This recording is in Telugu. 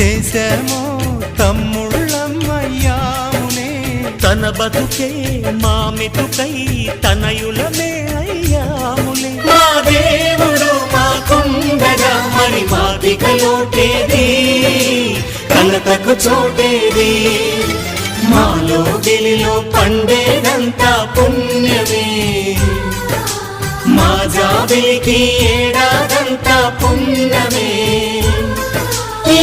చేశామో తమ్ముళ్ళమ్మయ్యామునే, తన బతుకే మా మెతుకై తనయులమే అయ్యాములే. మా దేవుడు మాకుండగా మరి మాదిక లోటేది, కలతకు చోటేది. మాలో గిలిలో పండేదంతా పుణ్యమే, మా జాబిలికి ఏడాదంతా పుణ్యమే. ఈ